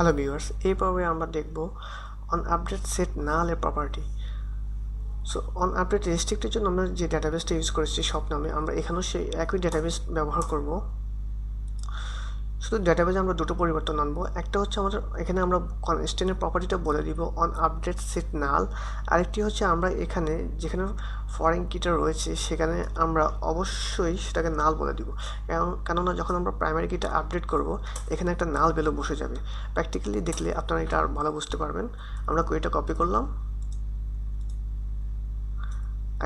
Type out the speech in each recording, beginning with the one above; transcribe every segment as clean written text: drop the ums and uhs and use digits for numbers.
Hello viewers, এই পর্বে আমরা দেখব অন আপডেট সেট নাল এর প্রপার্টি। সো অন আপডেট রেস্ট্রিক্টের জন্য আমরা যে ডাটাবেসটা ইউজ করেছি সব নামে, আমরা এখানেও সেই একই ডাটাবেস ব্যবহার করব। শুধু ডাটাবেসে আমরা দুটো পরিবর্তন আনবো। একটা হচ্ছে আমাদের এখানে আমরা কনস্ট্যান্টের প্রপার্টিটা বলে দিব অন আপডেট সেট নাল। আরেকটি হচ্ছে আমরা এখানে যেখানে ফরেন কিটা রয়েছে সেখানে আমরা অবশ্যই সেটাকে নাল বলে দিব, কেননা যখন আমরা প্রাইমারি কিটা আপডেট করব এখানে একটা নাল ভ্যালু বসে যাবে। প্র্যাকটিক্যালি দেখলে আপনারা এটা আর ভালো বুঝতে পারবেন। আমরা কোয়েরিটা কপি করলাম,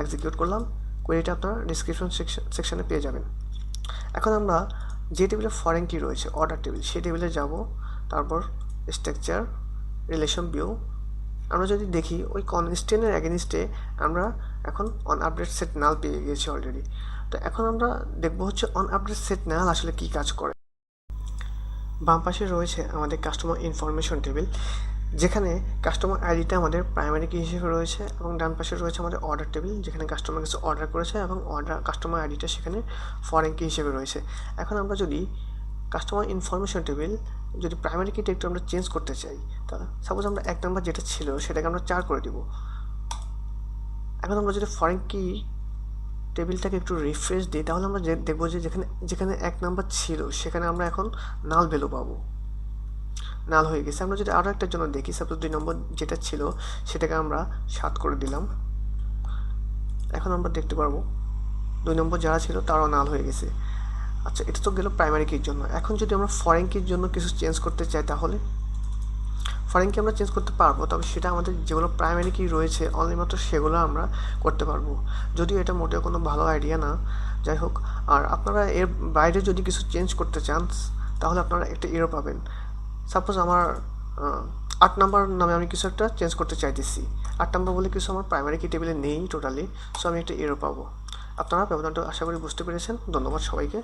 এক্সিকিউট করলাম, কোয়েরিটা আপনারা ডিসক্রিপশন সেকশনে পেয়ে যাবেন। এখন আমরা যে টেবিলে ফরেন কি রয়েছে অর্ডার টেবিল, সেই টেবিলে যাব, তারপর স্ট্রাকচার, রিলেশন ভিউ। আমরা যদি দেখি ওই কনস্ট্যান্টের এগেনস্টে আমরা এখন অন আপডেট সেট নাল পেয়ে গেছি অলরেডি। তো এখন আমরা দেখব হচ্ছে অন আপডেট সেট নাল আসলে কি কাজ করে। বাম পাশে রয়েছে আমাদের কাস্টমার ইনফরমেশন টেবিল, যেখানে কাস্টমার আইডিটা আমাদের প্রাইমারি কি হিসেবে রয়েছে, এবং ডান পাশে রয়েছে আমাদের অর্ডার টেবিল, যেখানে কাস্টমার কিছু অর্ডার করেছে এবং কাস্টমার আইডিটা সেখানে ফরেন কি হিসেবে রয়েছে। এখন আমরা যদি কাস্টমার ইনফরমেশন টেবিল যদি প্রাইমারি কিটা একটু আমরা চেঞ্জ করতে চাই, তাহলে সাপোজ আমরা 1 নাম্বার যেটা ছিল সেটাকে আমরা 4 করে দিব। এখন আমরা যদি ফরেন কি টেবিলটাকে একটু রিফ্রেশ দিই, তাহলে আমরা দেখবো যে যেখানে যেখানে 1 নাম্বার ছিল সেখানে আমরা এখন নাল ভ্যালু পাবো, নাল হয়ে গেছে। আমরা যদি আরও একটার জন্য দেখি, সাপোজ 2 নম্বর যেটা ছিল সেটাকে আমরা 7 করে দিলাম। এখন আমরা দেখতে পারবো 2 নম্বর যারা ছিল তারাও নাল হয়ে গেছে। আচ্ছা, এটা তো গেল প্রাইমারি কির জন্য। এখন যদি আমরা ফরেন কির জন্য কিছু চেঞ্জ করতে চাই, তাহলে ফরেন কি আমরা চেঞ্জ করতে পারবো, তবে সেটা আমাদের যেগুলো প্রাইমারি কি রয়েছে অনলি মাত্র সেগুলো আমরা করতে পারবো। যদিও এটা মোটেও কোনো ভালো আইডিয়া না, যাই হোক। আর আপনারা এর বাইরে যদি কিছু চেঞ্জ করতে চান তাহলে আপনারা একটা এরর পাবেন। সাপোজ আমার 8 নাম্বার নামে আমি কিছু একটা চেঞ্জ করতে চাইতেছি, 8 নাম্বার বলে কিছু আমার প্রাইমারি কি টেবিলে নেই টোটালি, সো আমি একটা এরর পাবো। আপনারা ব্যবধানটা আশা করি বুঝতে পেরেছেন। ধন্যবাদ সবাইকে।